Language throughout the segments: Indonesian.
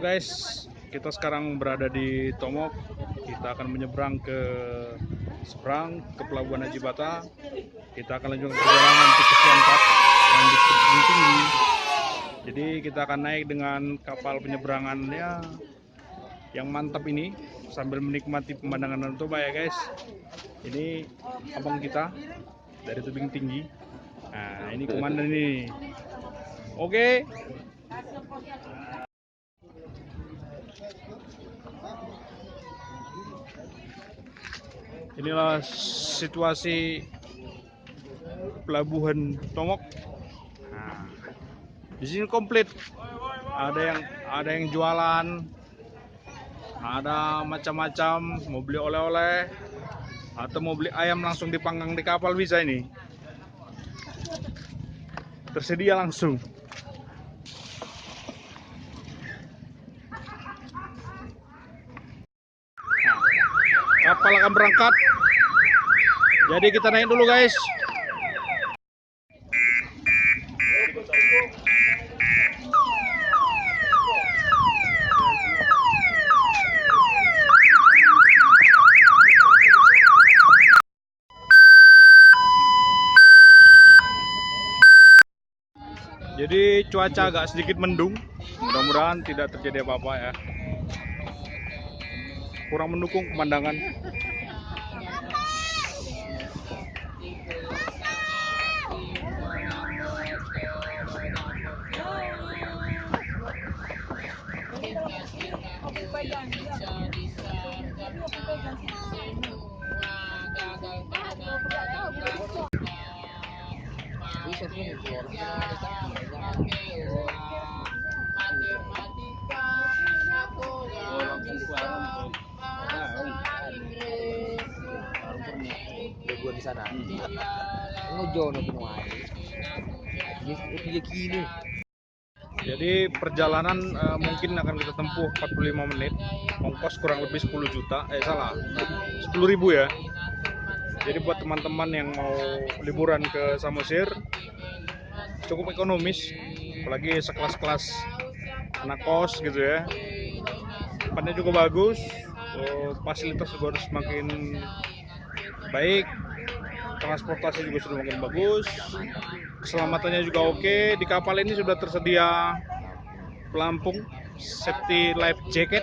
guys, kita sekarang berada di Tomok. Kita akan menyeberang ke seberang ke Pelabuhan Haji Bata. Kita akan lanjutkan perjalanan ke Kesian Park yang di tebing tinggi. Jadi kita akan naik dengan kapal penyeberangannya yang mantap ini sambil menikmati pemandangan Danau Toba ya guys. Ini abang kita dari tebing tinggi. Nah, ini komandan ini. Oke. Inilah situasi Pelabuhan Tomok. Nah, di sini komplit. Ada yang jualan, ada macam-macam. Mau beli oleh-oleh atau mau beli ayam langsung dipanggang di kapal bisa ini. Tersedia langsung. Kapal akan berangkat. Jadi kita naik dulu guys. Jadi cuaca agak sedikit mendung. Mudah-mudahan tidak terjadi apa-apa ya. Kurang mendukung pemandangan. Di sana. Jadi perjalanan mungkin akan kita tempuh 45 menit. Ongkos kurang lebih 10 juta. Salah. 10.000 ya. Jadi buat teman-teman yang mau liburan ke Samosir cukup ekonomis, apalagi sekelas-kelas anak kos gitu ya. Tempatnya juga bagus, fasilitas juga harus semakin baik, transportasi juga sudah makin bagus, keselamatannya juga oke. Di kapal ini sudah tersedia pelampung, safety life jacket,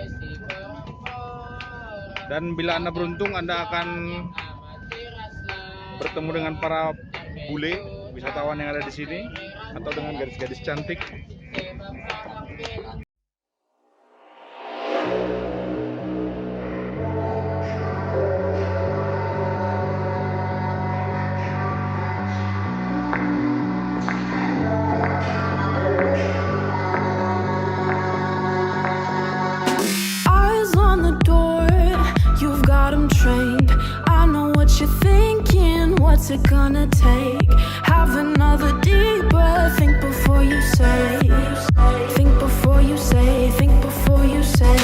dan bila Anda beruntung Anda akan bertemu dengan para bule wisatawan yang ada di sini atau dengan gadis-gadis cantik. Eyes on the door, you've got 'em trained. I know what you're thinking, what's it gonna take? Have another deep breath, think before you say. Think before you say, think before you say.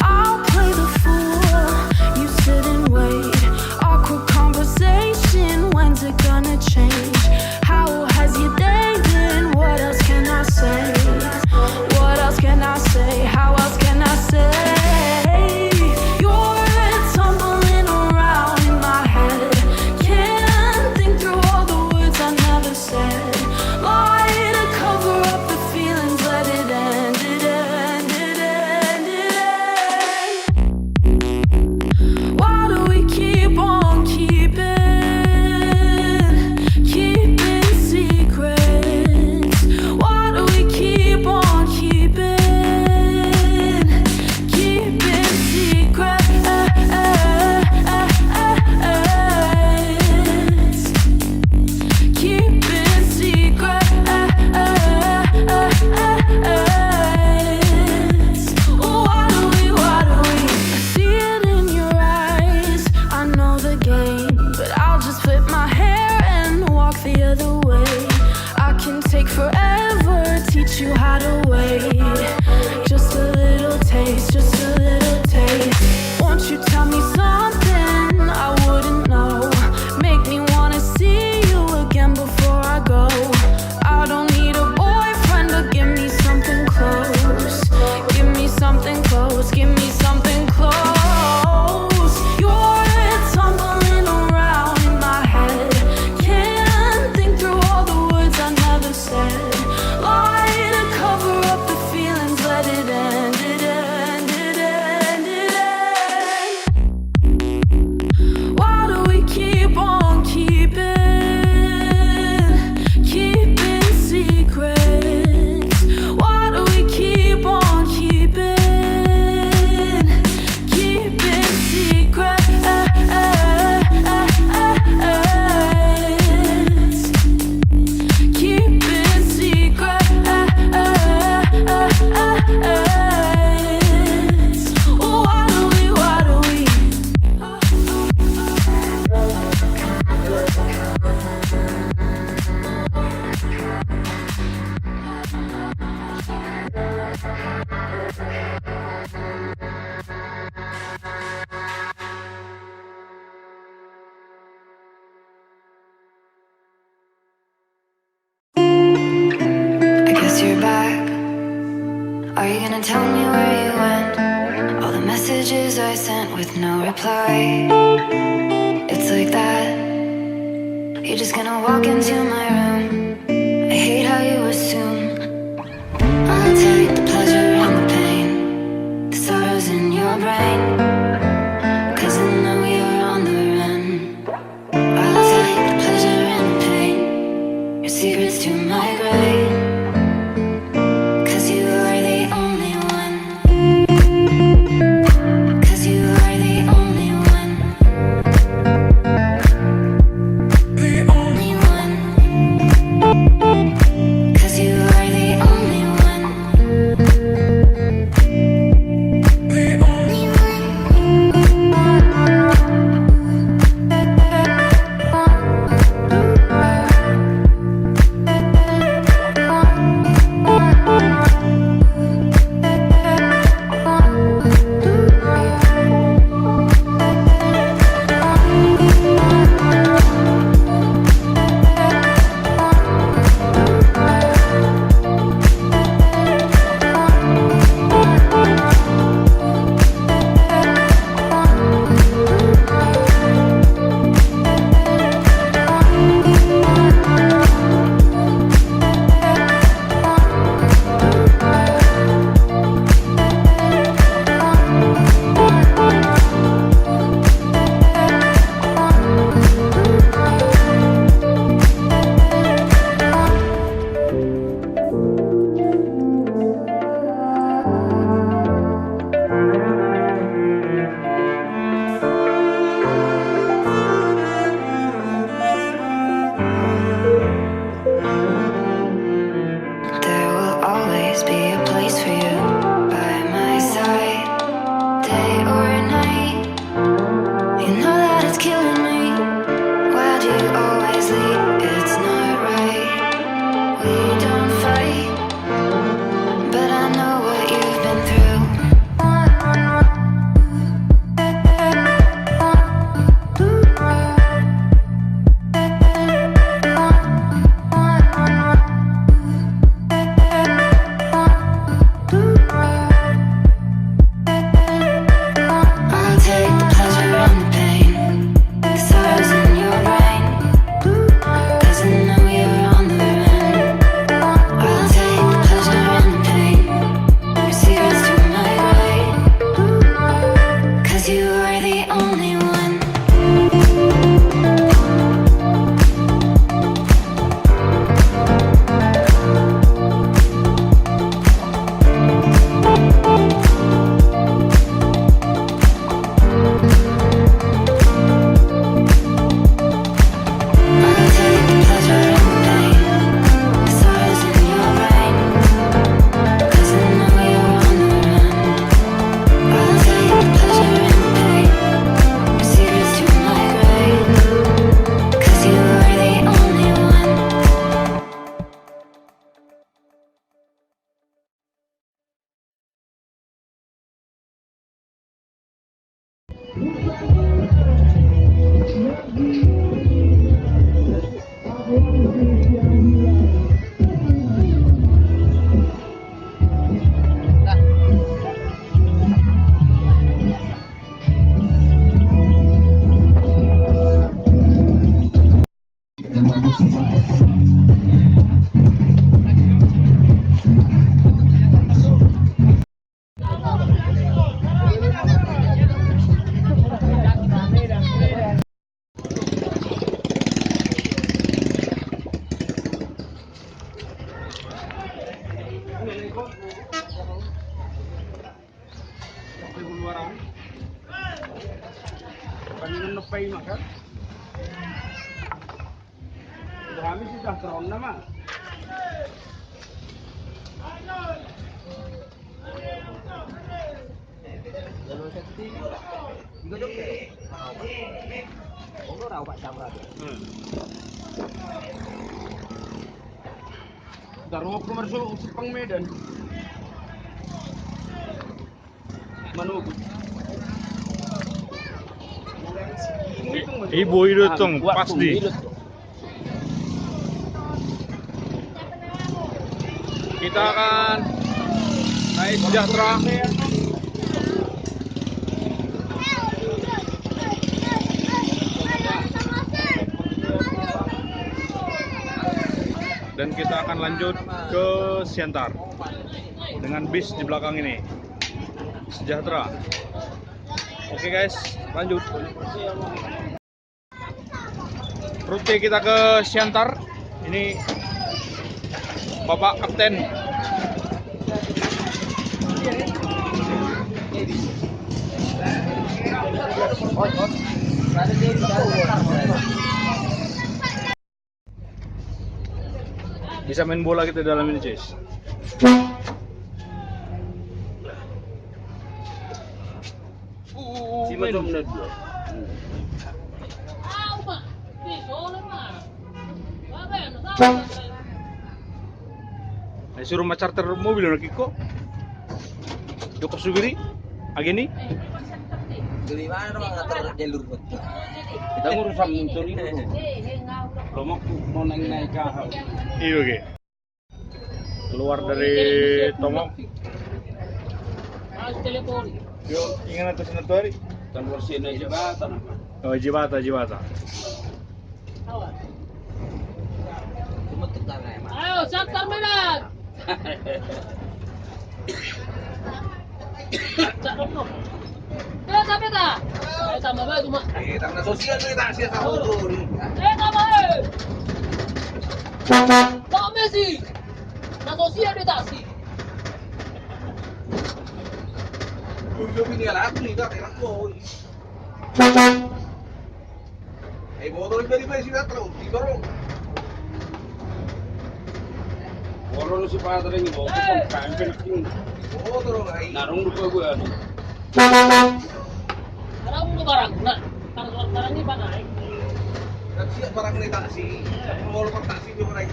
I'll play the fool, you sit and wait. Awkward conversation, when's it gonna change? How has your day been? What else can I say? What else can I say? How else can I say? You're tumbling around in my head. Can't think through all the words I never said. Lie to cover up the feelings gonna tell me where you went? All the messages I sent with no reply. It's like that. You're just gonna walk into my room. I hate how you assume I'll take the pleasure and the pain, the sorrows in your brain, 'cause I know you're on the run. I'll take the pleasure and the pain, your secrets to my grave, 'cause you are the only one. 'Cause you are the only one. The only one. 'Cause you are the only one. The only There will always be a place for you by my side, day or night. You know that it's killing me. Why do you always leave? It's not right. We don't fight, but I know what you've been through. I'll take the pleasure and the pain, the sorrows in your brain, 'cause I know you're on the run. I'll take the pleasure and the pain, your secrets to my grave, 'cause you are the only one. I'll take the pleasure and the pain, the sorrows in your brain, 'cause I know you're on the run. I'll take the pleasure and the pain, your secrets to my grave, 'cause you are the only one. Kanina na pa yung makan. Kami sudah keron nama. Darong ako masuk sa pang Medan. Manugod. Ibu itu tong pasti. Kita akan naik Damai sejahtera. Dan kita akan lanjut ke Siantar dengan bis di belakang ini. Sejahtera. Oke guys, lanjut. Rute kita ke Siantar. Ini Bapak Kapten. Bisa main bola kita dalam ini, guys. Suruh charter mobil nak Kiko. Joko Subiri, ageni. Di mana bang ngatur jalur buat? Kita ngurus motor ini dulu. Kalau mau naik kahal. Iya oke. Keluar dari Tomok. Yo, ingin atas nanti. Keluar sini jembatan. Oh, Jibata. Cuma tukar emang. Ayo, Siantar Medan. Sampai tak? Tambah baik cuma. Tangga sosial kita sih tahu tuh. Tambah. Kau Messi. Na sosial dia tak sih. Udah ini lah aku nih tak enak boy. Motor dari Messi tak terus didorong. Orang si Pak ini bawa ke kampung ini. Motor lagi. Narung lupa gue. Barang lu barang. Nah, barang ini apa naik? Dan siap barang ini taksi. Mau lepas taksi dia naik.